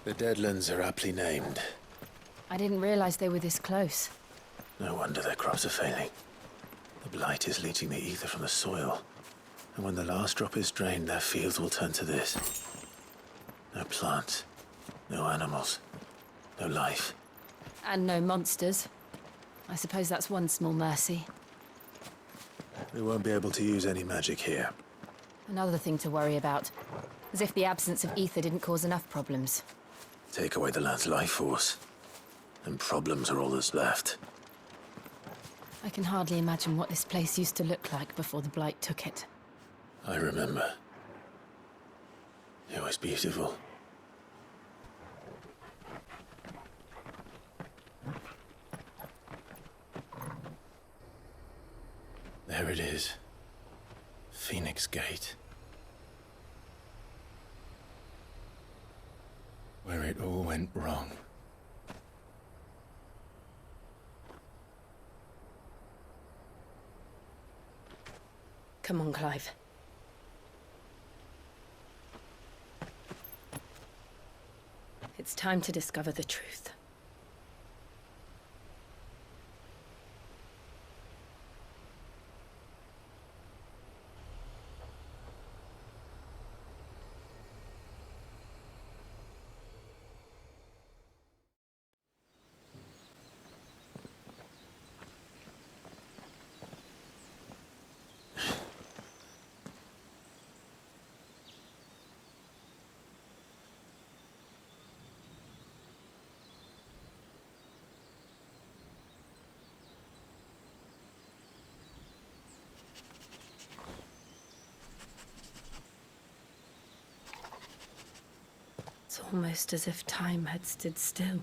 The Deadlands are aptly named. I didn't realize they were this close. No wonder their crops are failing. The blight is leaching the ether from the soil. And when the last drop is drained, their fields will turn to this. No plants, no animals, no life. And no monsters. I suppose that's one small mercy. We won't be able to use any magic here. Another thing to worry about. As if the absence of ether didn't cause enough problems. Take away the lad's life force, and problems are all that's left. I can hardly imagine what this place used to look like before the blight took it. I remember. It was beautiful. There it is. Phoenix Gate. Where it all went wrong. Come on, Clive. It's time to discover the truth. It's almost as if time had stood still.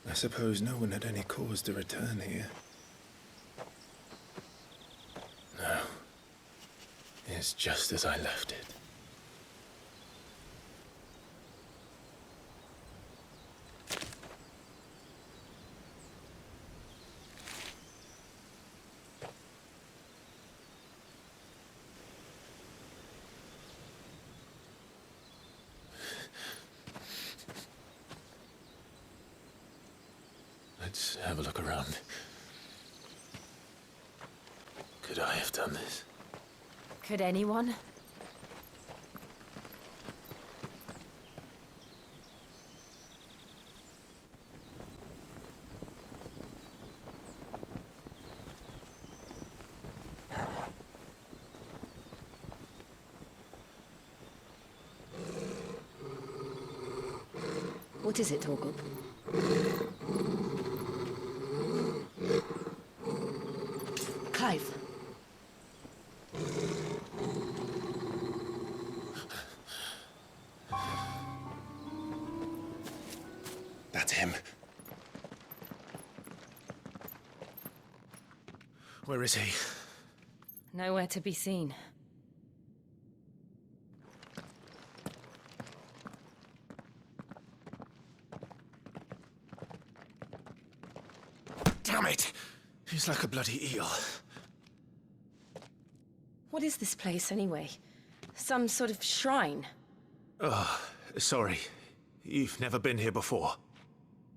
I suppose no one had any cause to return here. No. It's just as I left it. Let's have a look around. Could I have done this? Could anyone? What is it, Hugo? Clive. That's him. Where is he? Nowhere to be seen. Damn it! He's like a bloody eel. What is this place, anyway? Some sort of shrine? Oh, sorry. You've never been here before.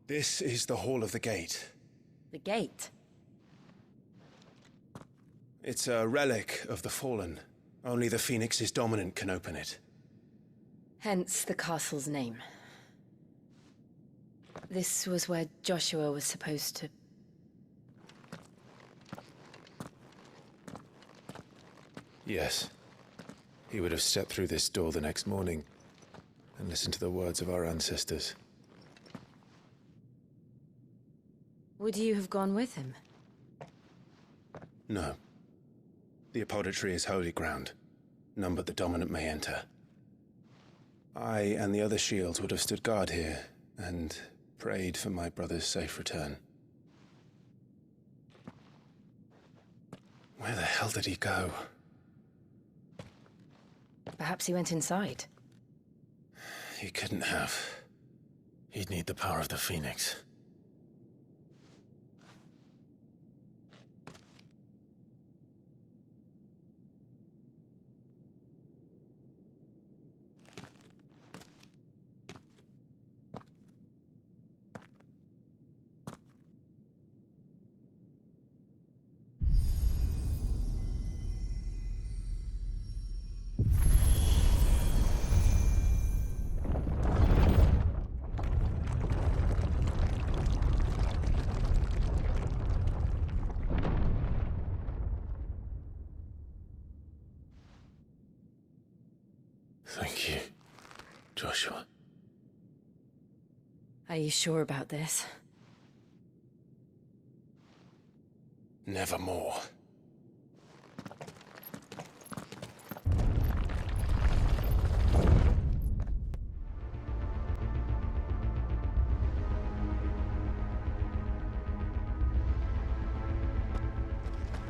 This is the Hall of the Gate. The gate? It's a relic of the Fallen. Only the Phoenix's dominant can open it. Hence the castle's name. This was where Joshua was supposed to... Yes. He would have stepped through this door the next morning and listened to the words of our ancestors. Would you have gone with him? No. The apodatory is holy ground. None but the dominant may enter. I and the other shields would have stood guard here and prayed for my brother's safe return. Where the hell did he go? Perhaps he went inside. He couldn't have. He'd need the power of the Phoenix. Are you sure about this? Nevermore.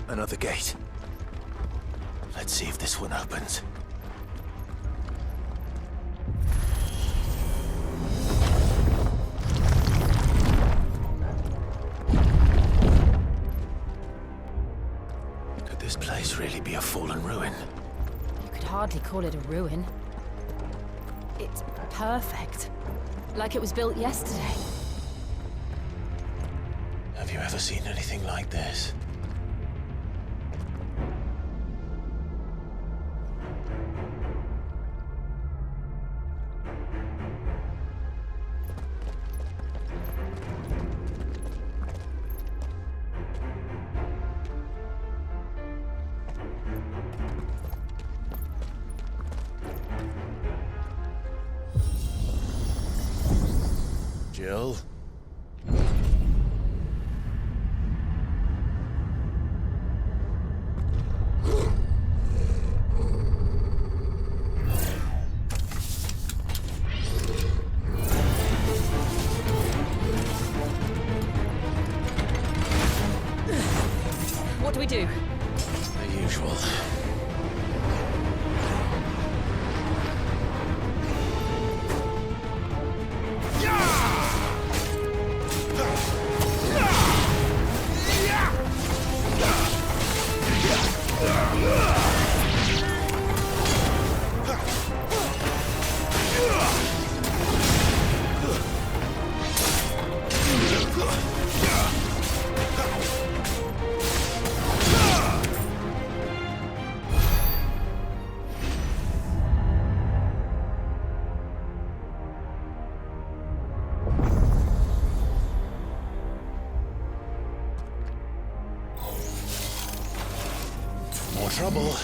Another gate. Let's see if this one opens. Could this place really be a fallen ruin? You could hardly call it a ruin. It's perfect. Like it was built yesterday. Have you ever seen anything like this? Jill? What do we do? The usual. More trouble.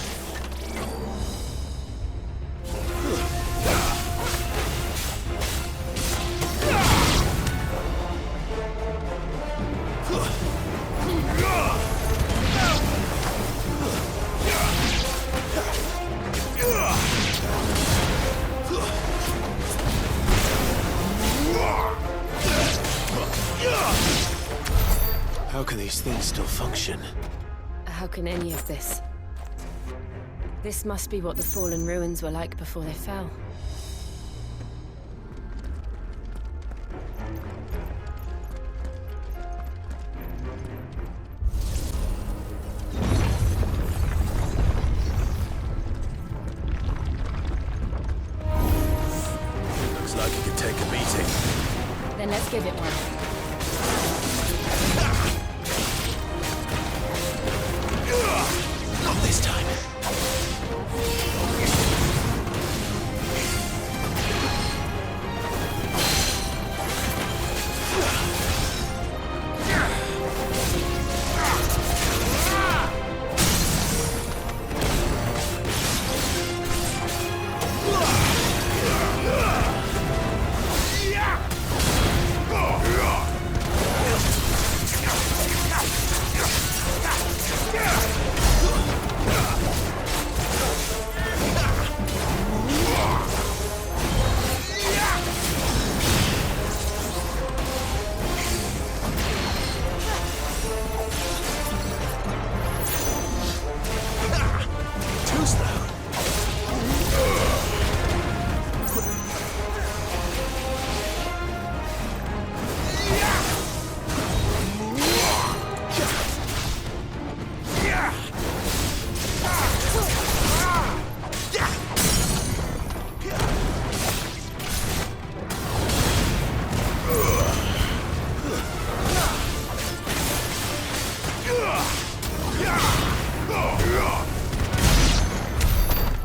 How can these things still function? How can any of this? This must be what the fallen ruins were like before they fell. Looks like it could take a beating. Then let's give it one. Not this time.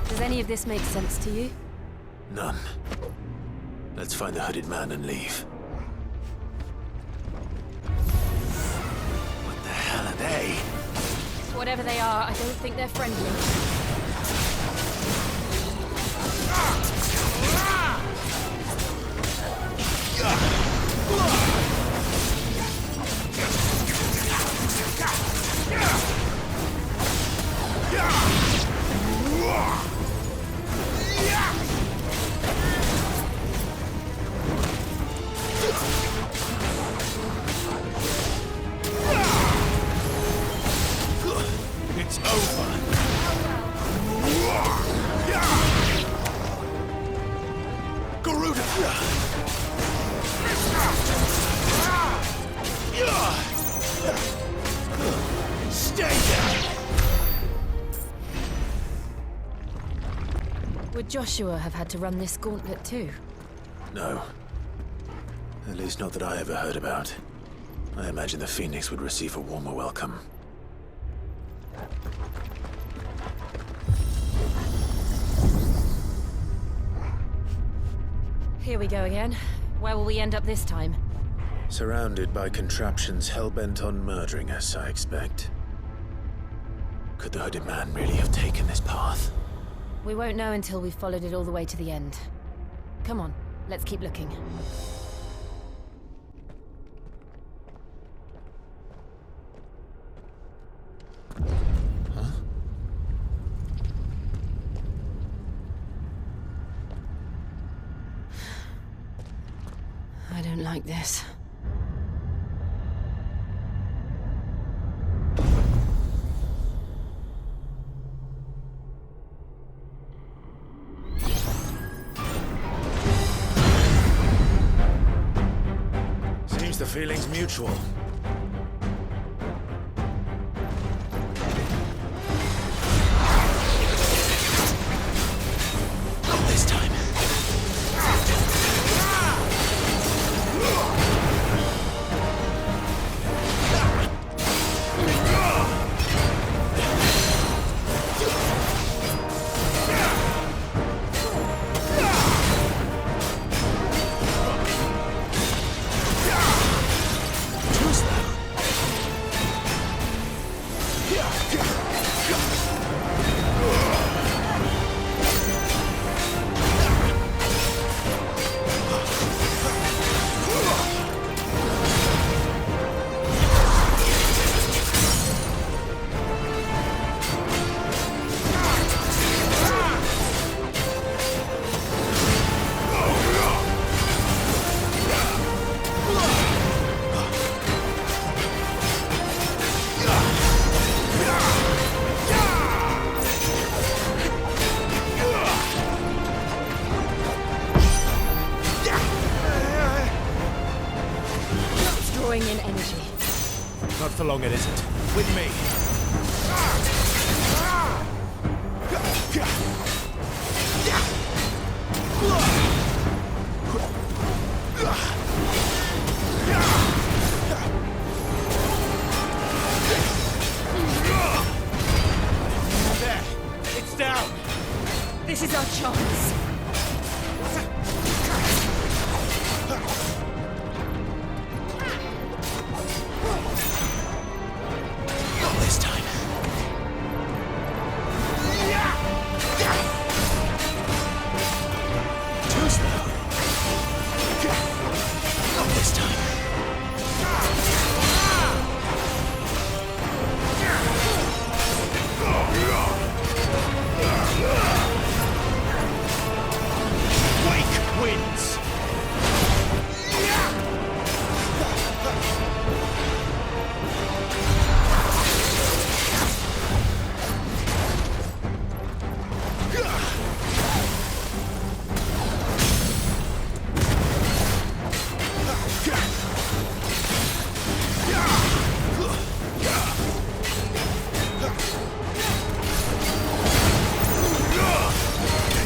Does any of this make sense to you? None. Let's find the hooded man and leave. What the hell are they? Whatever they are, I don't think they're friendly. Would Joshua have had to run this gauntlet too? No. At least not that I ever heard about. I imagine the Phoenix would receive a warmer welcome. Here we go again. Where will we end up this time? Surrounded by contraptions hell-bent on murdering us, I expect. Could the hooded man really have taken this path? We won't know until we've followed it all the way to the end. Come on, let's keep looking. Huh? I don't like this. Seems the feeling's mutual. Not this time. In energy. Not for long, it isn't. With me. There. It's down. This is our chance. This time. Too slow. Not this time. Wake wins.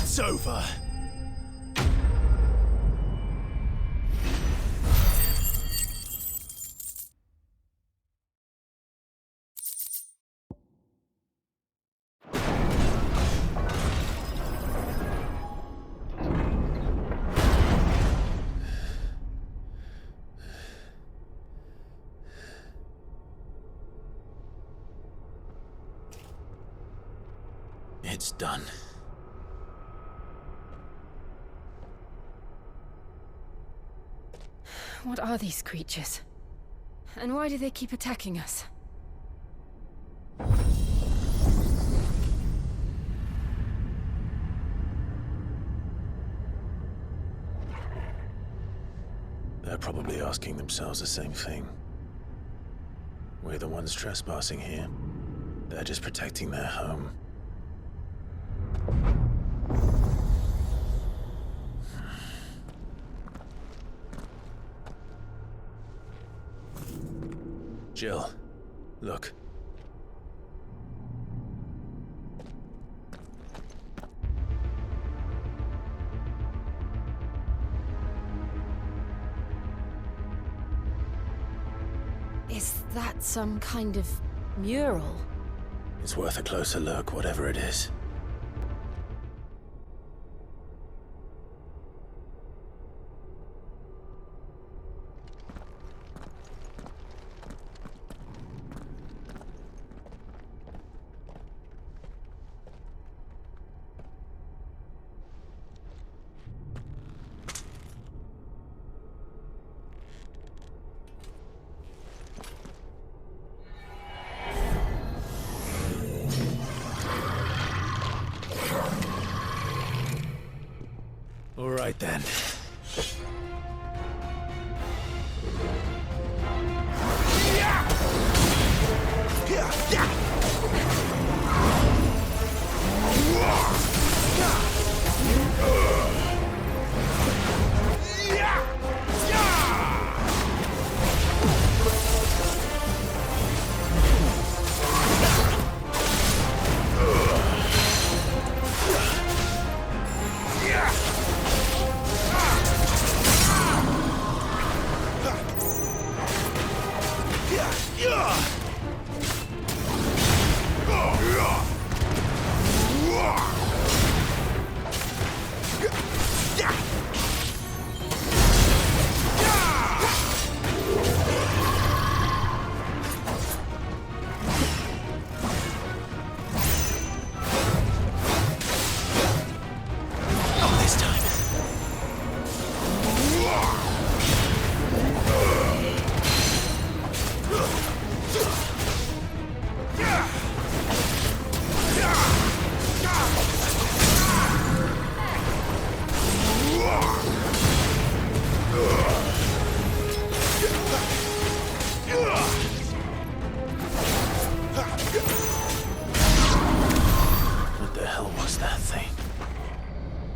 It's over. It's done. What are these creatures? And why do they keep attacking us? They're probably asking themselves the same thing. We're the ones trespassing here. They're just protecting their home. Jill, look. Is that some kind of mural? It's worth a closer look, whatever it is. All right then.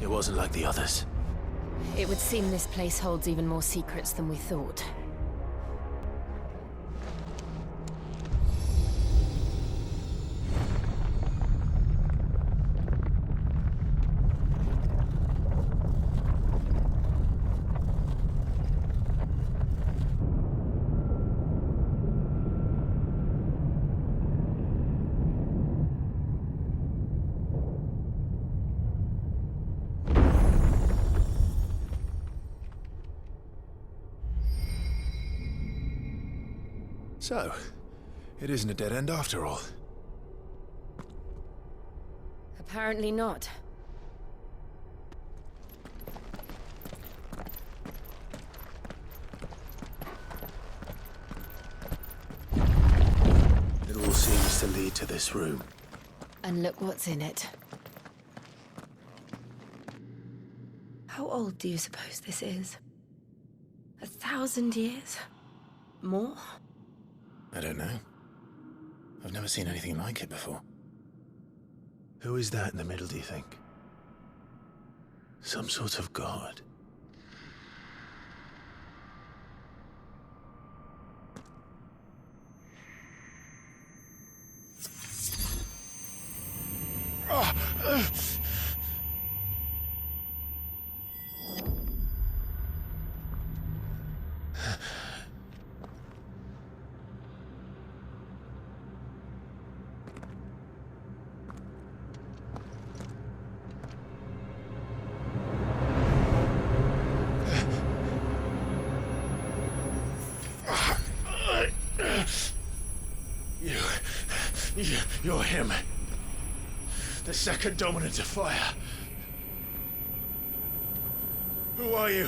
Wasn't like the others. It would seem this place holds even more secrets than we thought. So, it isn't a dead end after all. Apparently not. It all seems to lead to this room. And look what's in it. How old do you suppose this is? 1,000 years? More? I don't know. I've never seen anything like it before. Who is that in the middle, do you think? Some sort of god? You're him. The second dominant of fire. Who are you?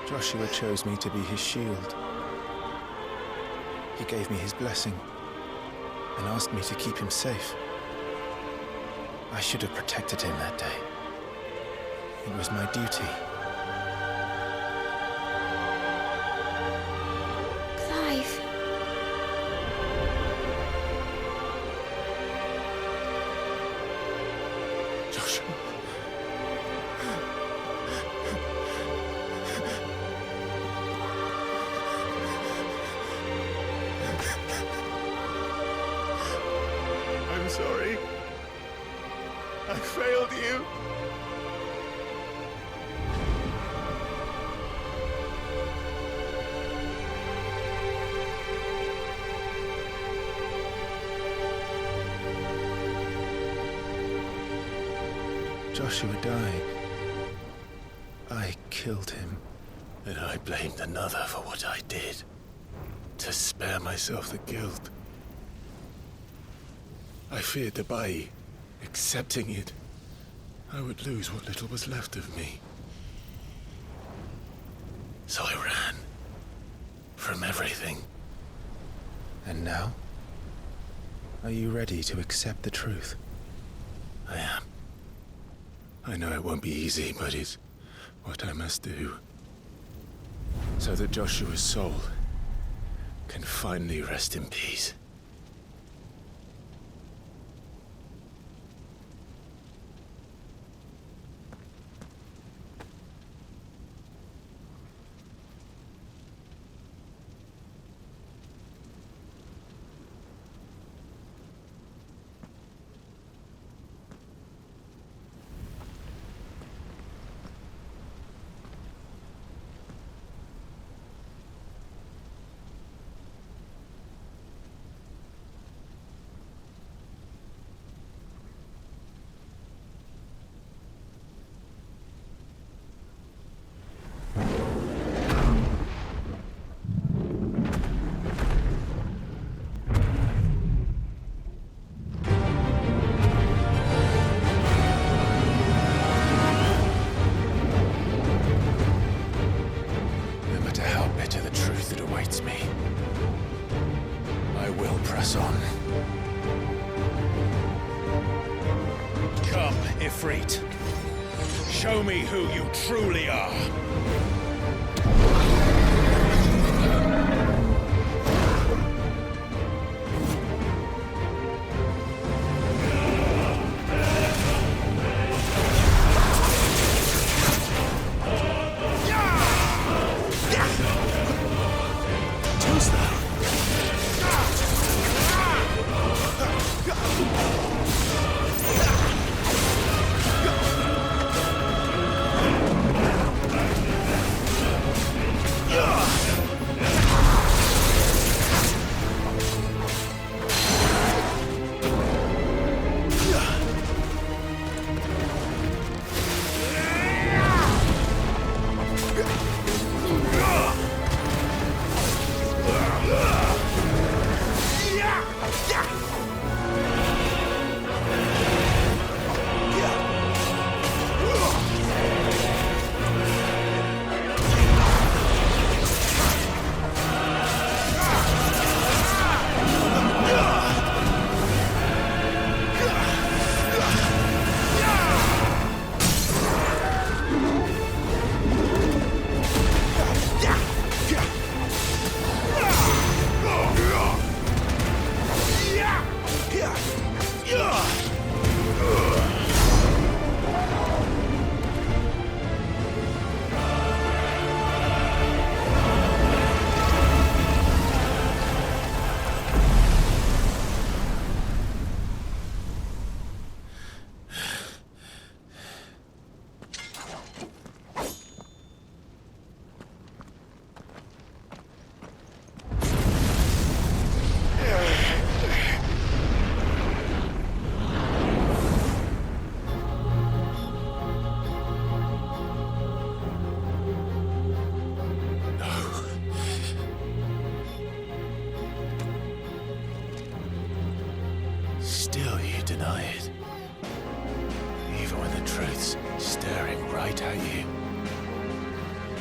Joshua chose me to be his shield. He gave me his blessing and asked me to keep him safe. I should have protected him that day. It was my duty. Clive. Joshua. I'm sorry. I failed you. Joshua died. I killed him. And I blamed another for what I did. To spare myself the guilt. I feared that by accepting it, I would lose what little was left of me. So I ran. From everything. And now? Are you ready to accept the truth? I am. I know it won't be easy, but it's what I must do. So that Joshua's soul can finally rest in peace. Come, Ifrit. Show me who you truly are. Still you deny it. Even when the truth's staring right at you.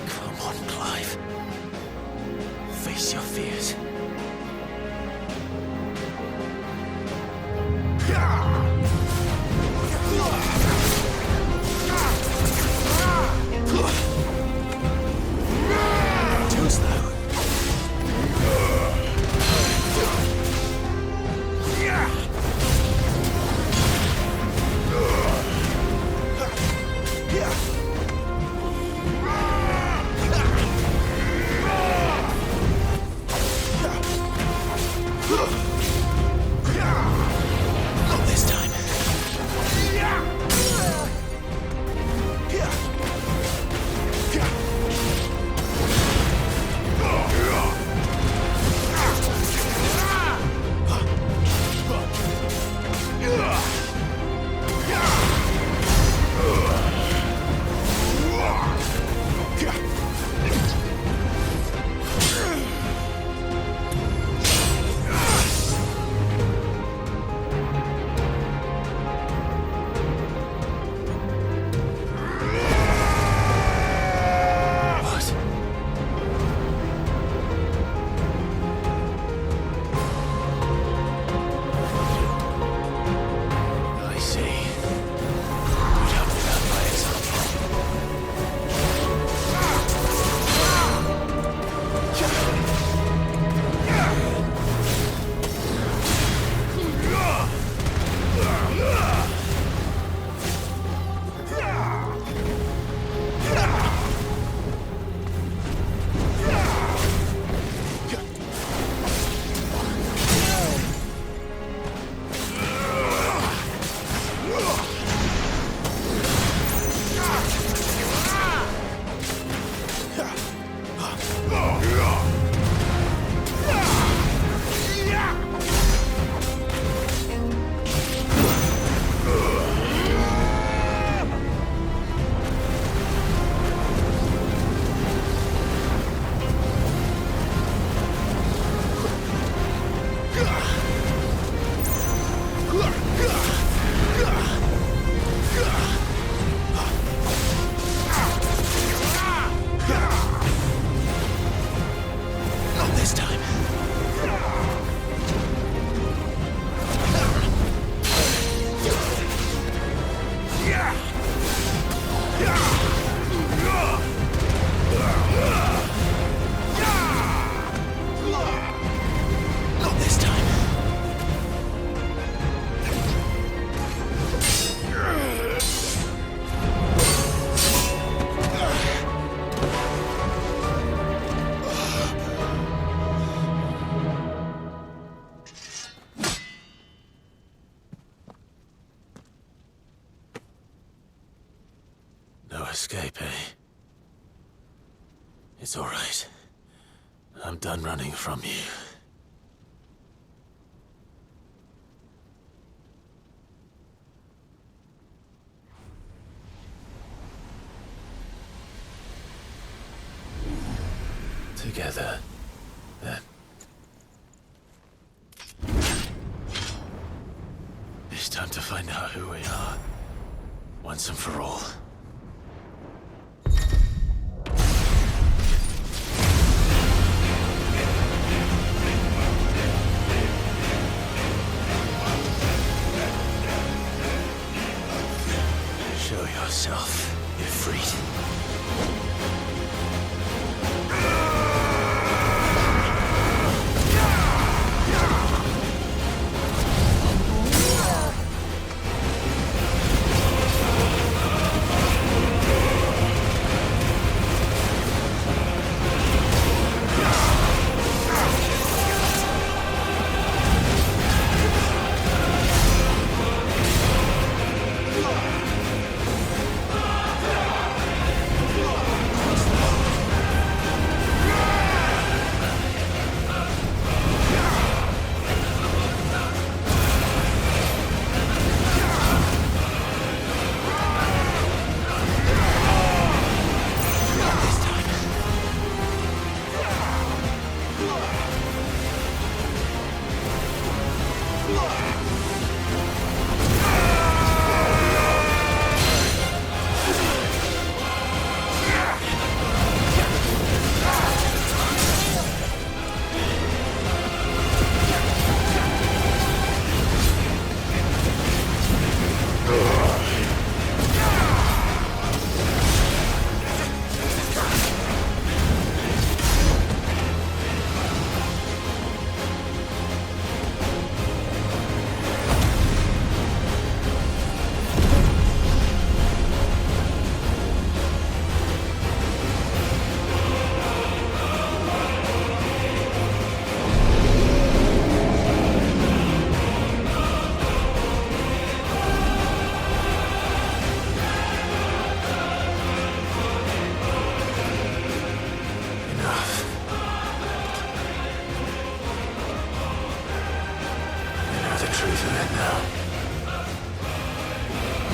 Come on, Clive. Face your fears. Too slow. Not this time. What? I see. You'd have to learn by example. Not this time. Not this time. No escape, eh? It's all right. I'm done running from you. Together, then. It's time to find out who we are, once and for all. Show yourself, Ifrit. it now.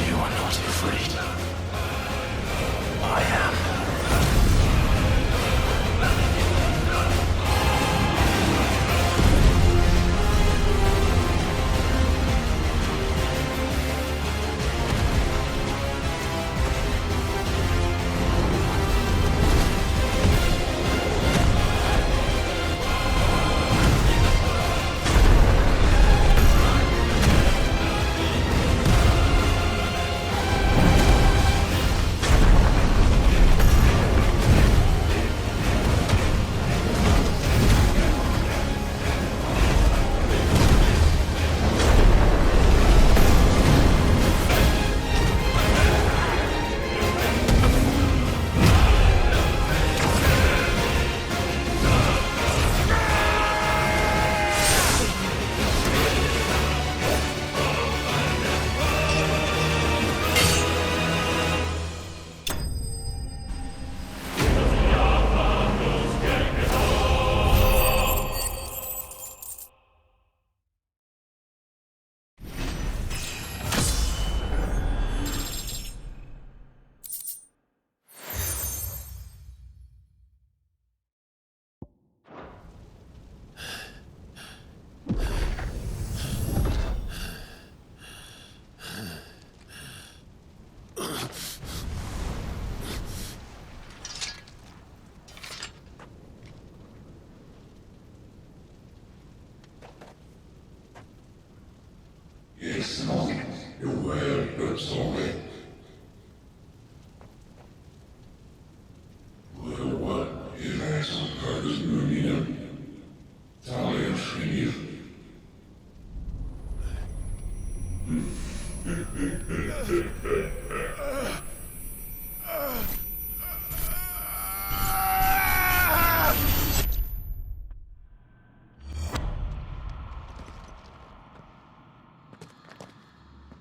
You are not Ifrit. I am.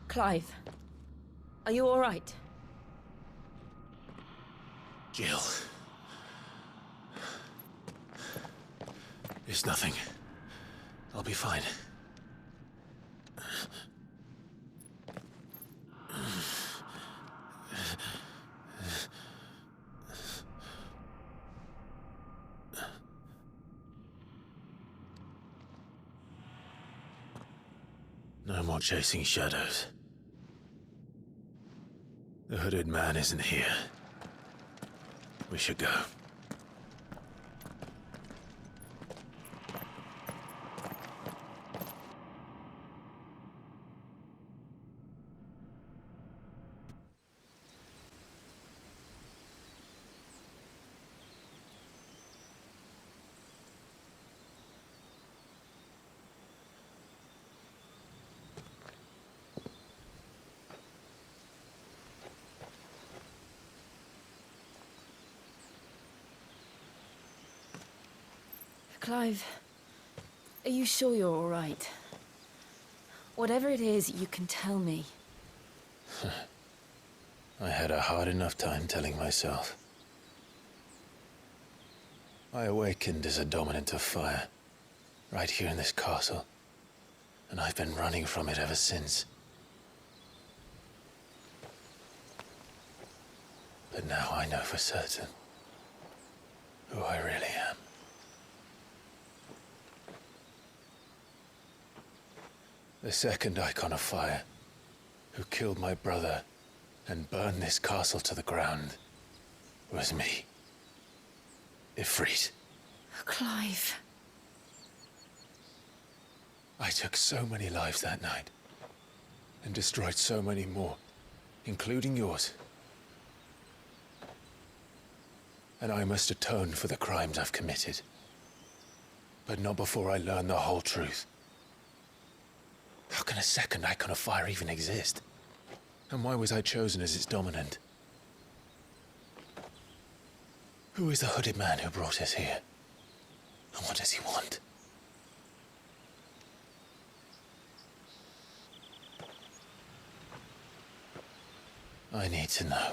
Clive, are you all right? Jill. It's nothing. I'll be fine. No more chasing shadows. The hooded man isn't here. We should go. Clive, are you sure you're all right? Whatever it is, you can tell me. I had a hard enough time telling myself. I awakened as a dominant of fire, right here in this castle, and I've been running from it ever since. But now I know for certain who I really am. The second icon of fire, who killed my brother and burned this castle to the ground, was me. Ifrit. Clive. I took so many lives that night, and destroyed so many more, including yours. And I must atone for the crimes I've committed. But not before I learn the whole truth. How can a second icon of fire even exist? And why was I chosen as its dominant? Who is the hooded man who brought us here? And what does he want? I need to know.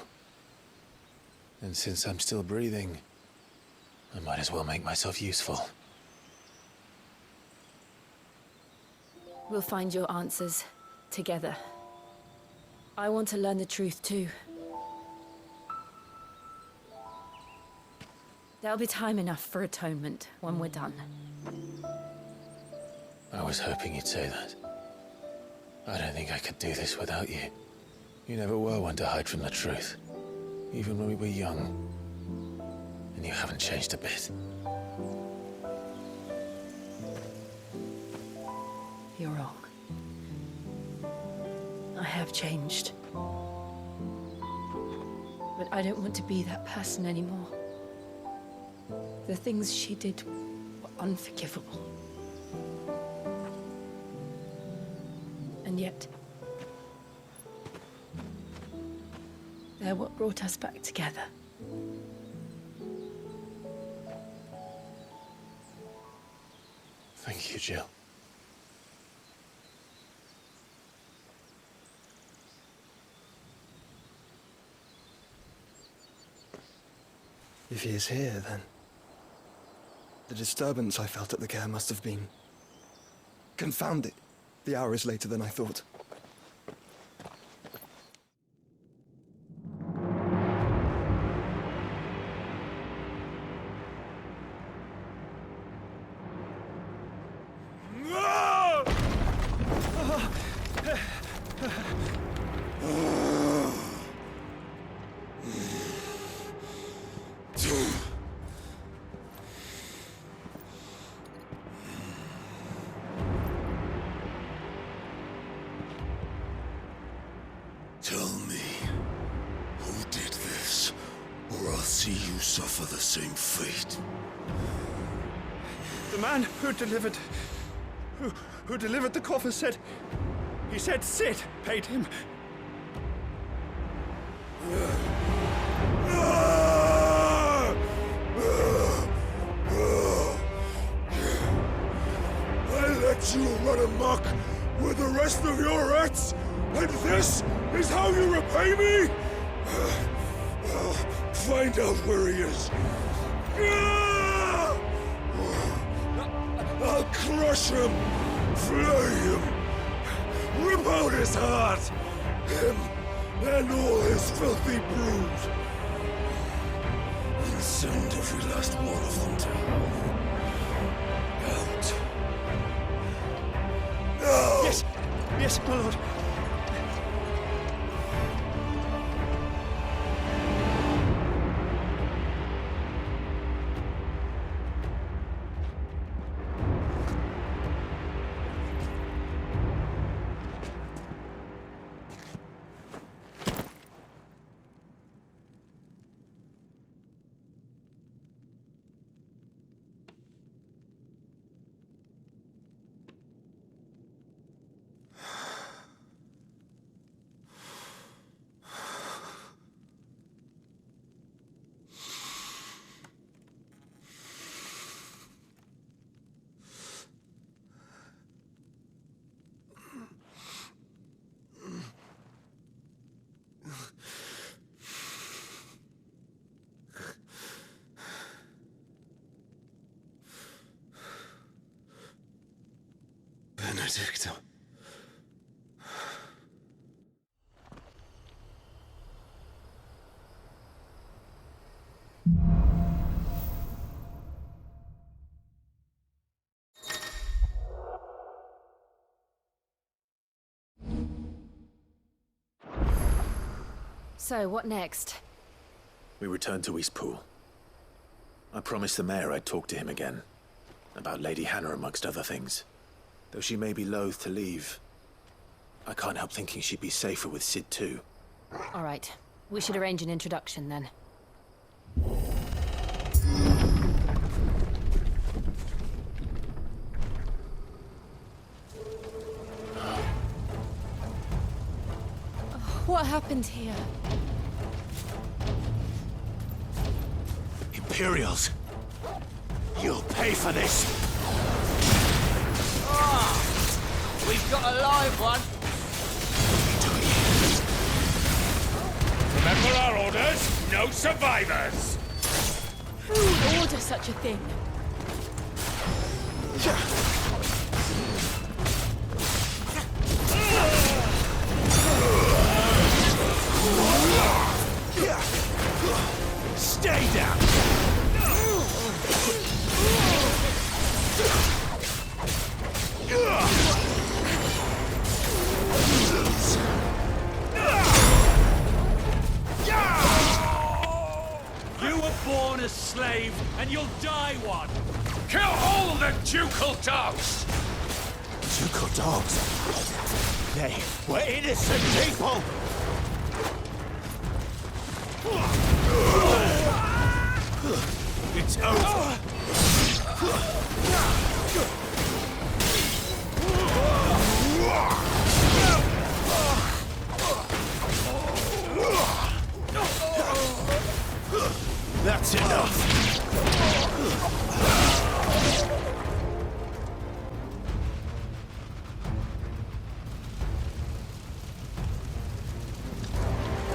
And since I'm still breathing, I might as well make myself useful. We'll find your answers together. I want to learn the truth too. There'll be time enough for atonement when we're done. I was hoping you'd say that. I don't think I could do this without you. You never were one to hide from the truth. Even when we were young. And you haven't changed a bit. You're wrong. I have changed. But I don't want to be that person anymore. The things she did were unforgivable. And yet, they're what brought us back together. Thank you, Jill. If he is here, then the disturbance I felt at the care must have been confounded. The hour is later than I thought. Tell me, who did this, or I'll see you suffer the same fate. The man who delivered the coffer said Sid paid him. I let you run amok with the rest of your rats, and this is how you repay me? I'll find out where he is. I'll crush him, flay him, rip out his heart, him and all his filthy brood, and send every last one of them to hell. Out. Now! Yes, my lord. Benedicta. So, what next? We returned to Eastpool. I promised the mayor I'd talk to him again. About Lady Hannah, amongst other things. Though she may be loath to leave, I can't help thinking she'd be safer with Sid too. All right. We should arrange an introduction then. What happened here? Imperials. You'll pay for this. We've got a live one. Remember our orders? No survivors. Who would order such a thing? slave, and you'll die one. Kill all the ducal dogs! Ducal dogs? They were innocent people! It's over! That's enough!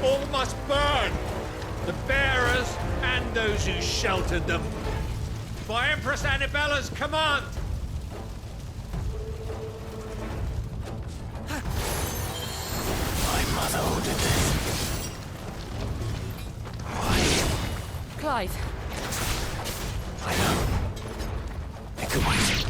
All must burn! The bearers and those who sheltered them. By Empress Annabella's command! My mother ordered this. Clive. I know. It could wait.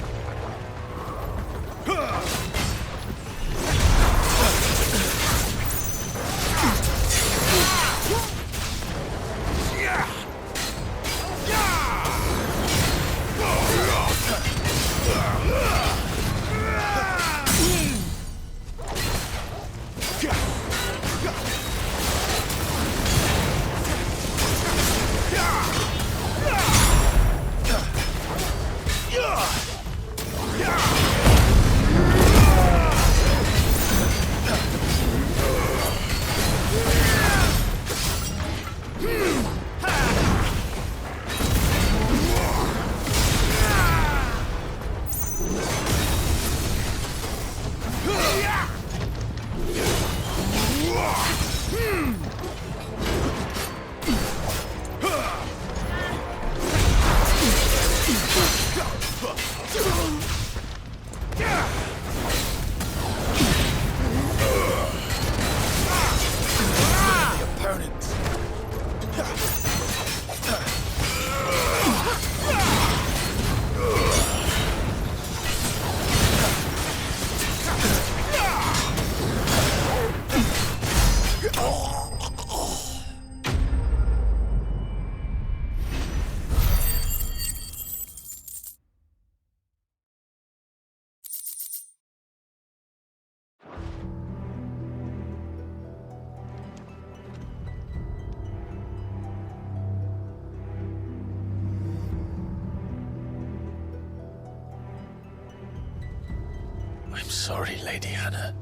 I'm sorry, Lady Hannah.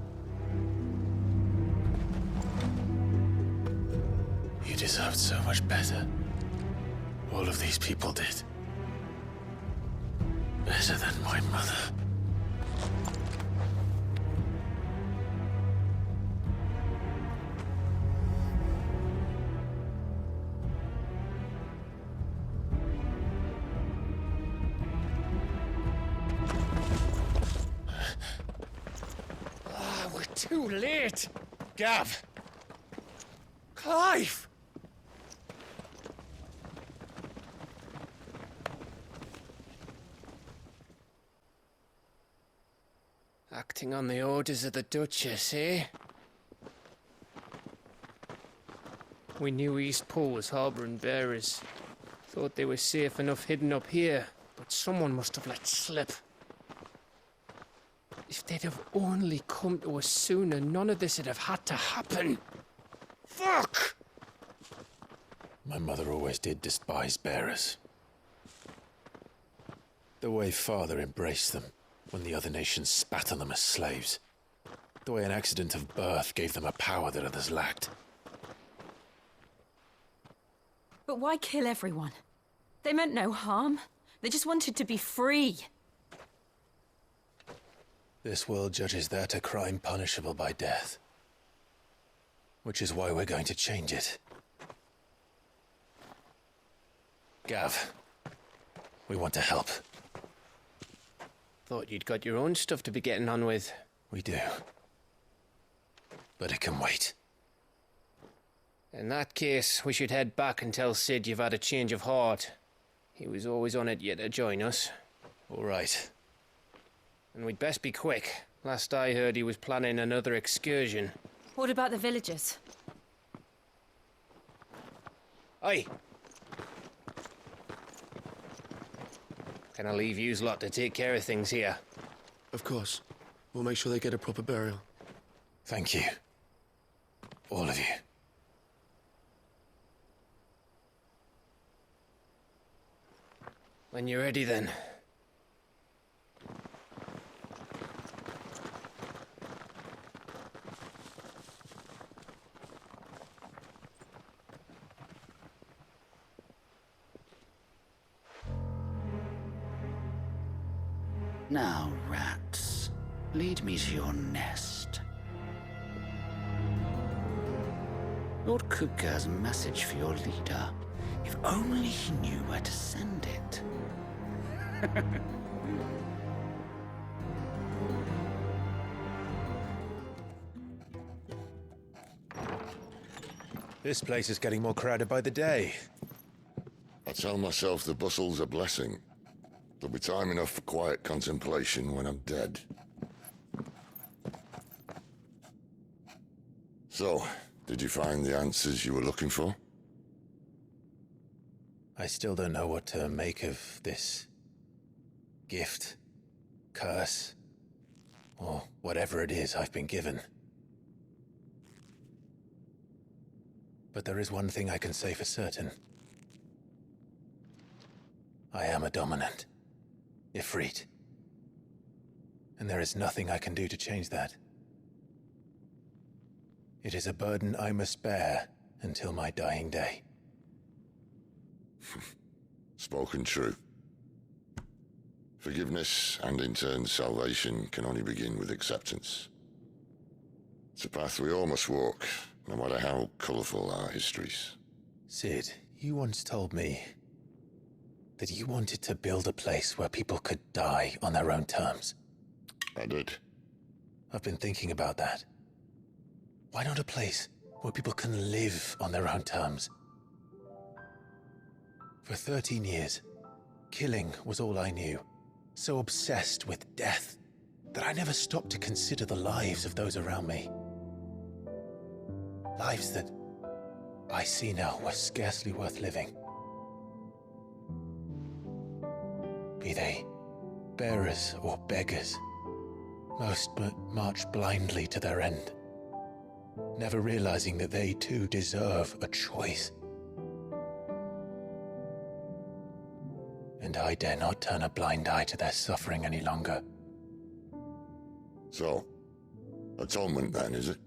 You deserved so much better. All of these people did. Better than my mother. Too late! Gav! Clive! Acting on the orders of the Duchess, eh? We knew Eastpool was harbouring bearers. Thought they were safe enough hidden up here, but someone must have let slip. If they'd have only come to us sooner, none of this would have had to happen. Fuck! My mother always did despise bearers. The way Father embraced them when the other nations spat on them as slaves. The way an accident of birth gave them a power that others lacked. But why kill everyone? They meant no harm. They just wanted to be free. This world judges that a crime punishable by death. Which is why we're going to change it. Gav, we want to help. Thought you'd got your own stuff to be getting on with. We do. But it can wait. In that case, we should head back and tell Sid you've had a change of heart. He was always on it yet to join us. All right. And we'd best be quick. Last I heard, he was planning another excursion. What about the villagers? Aye. Can I leave yous lot to take care of things here? Of course. We'll make sure they get a proper burial. Thank you. All of you. When you're ready, then. Now, rats, lead me to your nest. Lord Kupka's message for your leader. If only he knew where to send it. This place is getting more crowded by the day. I tell myself the bustle's a blessing. There'll be time enough for quiet contemplation when I'm dead. So, did you find the answers you were looking for? I still don't know what to make of this gift, curse, or whatever it is I've been given. But there is one thing I can say for certain. I am a dominant, Ifrit. And there is nothing I can do to change that. It is a burden I must bear until my dying day. Spoken true. Forgiveness, and in turn salvation, can only begin with acceptance. It's a path we all must walk, no matter how colourful our histories. Sid, you once told me that you wanted to build a place where people could die on their own terms. I did. I've been thinking about that. Why not a place where people can live on their own terms? For 13 years, killing was all I knew. So obsessed with death that I never stopped to consider the lives of those around me. Lives that I see now were scarcely worth living. Be they bearers or beggars, most but march blindly to their end, never realizing that they too deserve a choice. And I dare not turn a blind eye to their suffering any longer. So, atonement then, is it?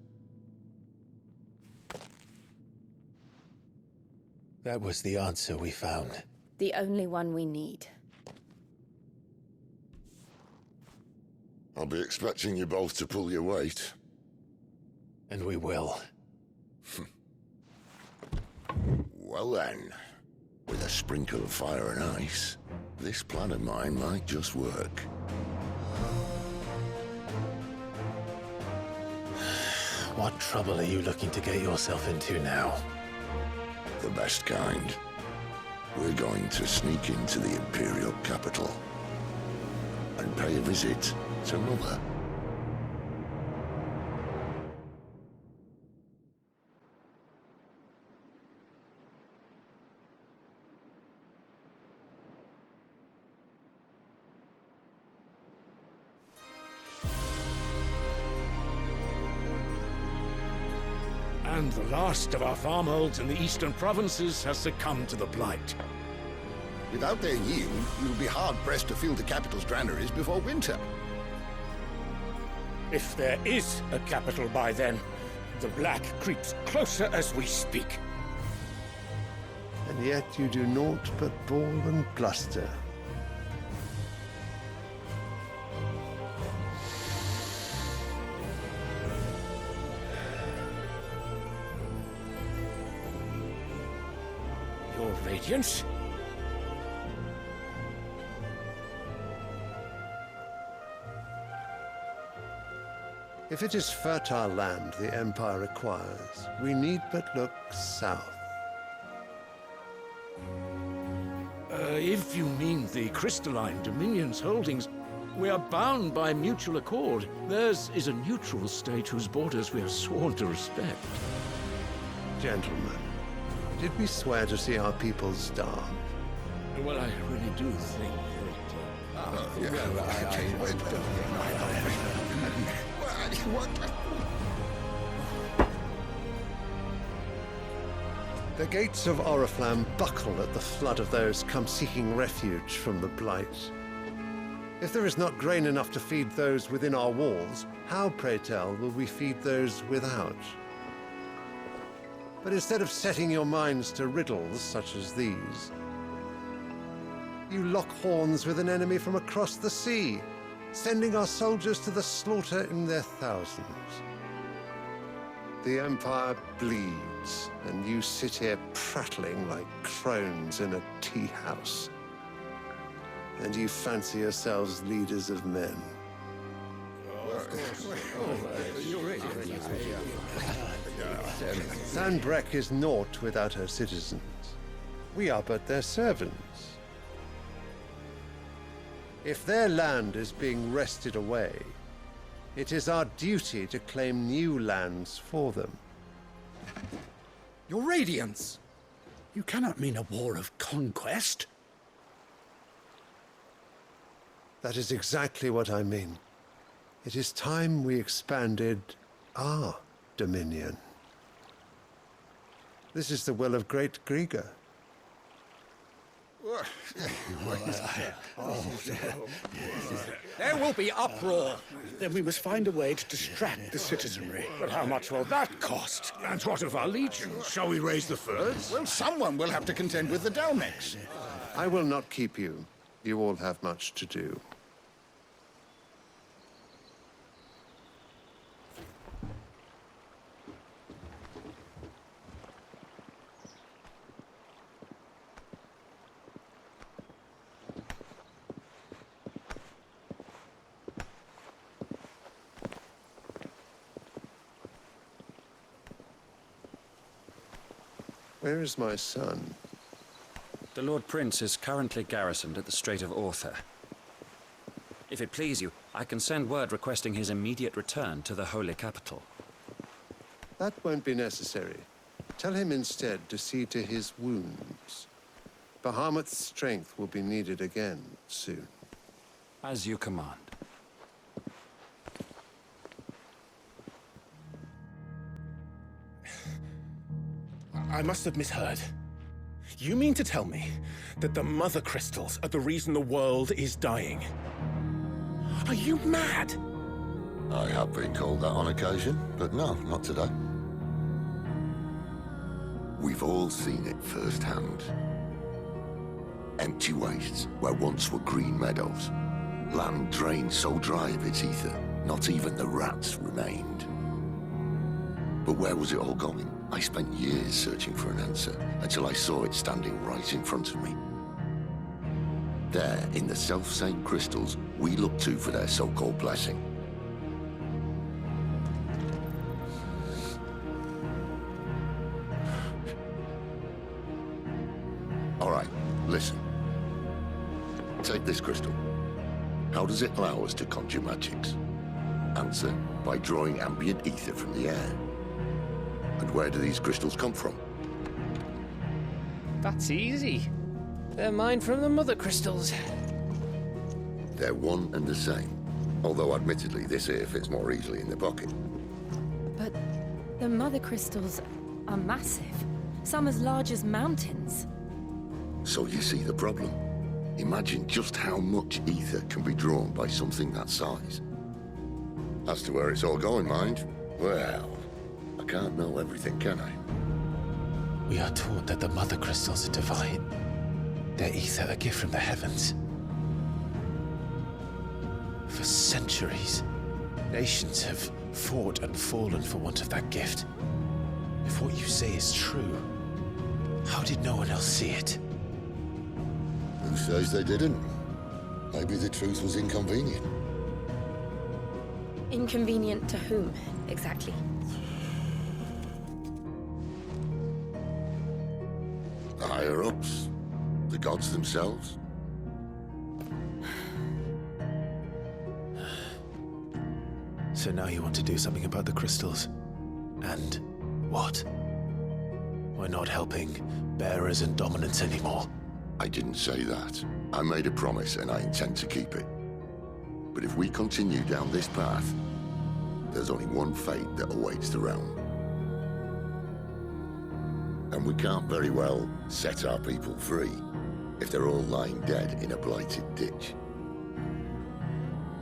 That was the answer we found. The only one we need. I'll be expecting you both to pull your weight. And we will. Well then, with a sprinkle of fire and ice, this plan of mine might just work. What trouble are you looking to get yourself into now? The best kind. We're going to sneak into the Imperial capital and pay a visit to Mother. And the last of our farmholds in the eastern provinces has succumbed to the blight. Without their yield, you'll be hard-pressed to fill the capital's granaries before winter. If there is a capital by then, the black creeps closer as we speak. And yet you do naught but bawl and bluster. Your Radiance? If it is fertile land the Empire requires, we need but look south. If you mean the crystalline Dominion's holdings, we are bound by mutual accord. Theirs is a neutral state whose borders we are sworn to respect. Gentlemen, did we swear to see our people starve? Well, I really do think that The gates of Oriflamme buckle at the flood of those come seeking refuge from the Blight. If there is not grain enough to feed those within our walls, how, pray tell, will we feed those without? But instead of setting your minds to riddles such as these, you lock horns with an enemy from across the sea, sending our soldiers to the slaughter in their thousands. The Empire bleeds, and you sit here prattling like crones in a tea house. And you fancy yourselves leaders of men. Sandbreck is naught without her citizens. We are but their servants. If their land is being wrested away, it is our duty to claim new lands for them. Your Radiance! You cannot mean a war of conquest. That is exactly what I mean. It is time we expanded our dominion. This is the will of great Grieger. There will be uproar. Then we must find a way to distract the citizenry. But how much will that cost? And what of our legions? Shall we raise the furs? Well, someone will have to contend with the Dalmex. I will not keep you. You all have much to do. Where is my son? The Lord Prince is currently garrisoned at the Strait of Author. If it please you, I can send word requesting his immediate return to the Holy Capital. That won't be necessary. Tell him instead to see to his wounds. Bahamut's strength will be needed again soon. As you command. I must have misheard. You mean to tell me that the Mother Crystals are the reason the world is dying? Are you mad? I have been called that on occasion, but no, not today. We've all seen it firsthand. Empty wastes where once were green meadows. Land drained so dry of its ether, not even the rats remained. But where was it all going? I spent years searching for an answer, until I saw it standing right in front of me. There, in the self-same crystals, we look to for their so-called blessing. All right, listen. Take this crystal. How does it allow us to conjure magics? Answer, by drawing ambient ether from the air. And where do these crystals come from? That's easy. They're mined from the Mother Crystals. They're one and the same. Although admittedly, this here fits more easily in the pocket. But the Mother Crystals are massive. Some as large as mountains. So you see the problem. Imagine just how much ether can be drawn by something that size. As to where it's all going, mind, well, I can't know everything, can I? We are taught that the Mother Crystals are divine. Their ether a gift from the heavens. For centuries, nations have fought and fallen for want of that gift. If what you say is true, how did no one else see it? Who says they didn't? Maybe the truth was inconvenient. Inconvenient to whom, exactly? The higher-ups, the gods themselves. So now you want to do something about the crystals? And what? We're not helping bearers and dominants anymore. I didn't say that. I made a promise and I intend to keep it. But if we continue down this path, there's only one fate that awaits the realm. And we can't very well set our people free if they're all lying dead in a blighted ditch.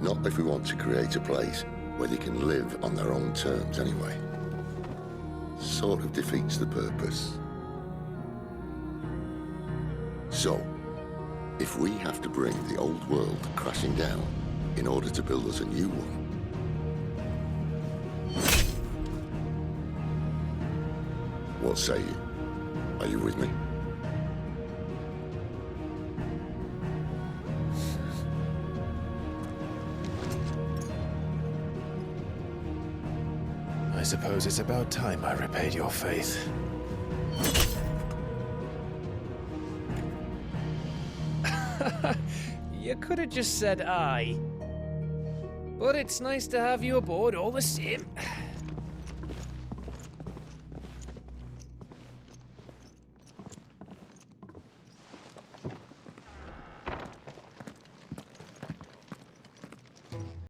Not if we want to create a place where they can live on their own terms anyway. Sort of defeats the purpose. So, if we have to bring the old world crashing down in order to build us a new one, what say you? Are you with me? I suppose it's about time I repaid your faith. You could have just said aye. But it's nice to have you aboard all the same.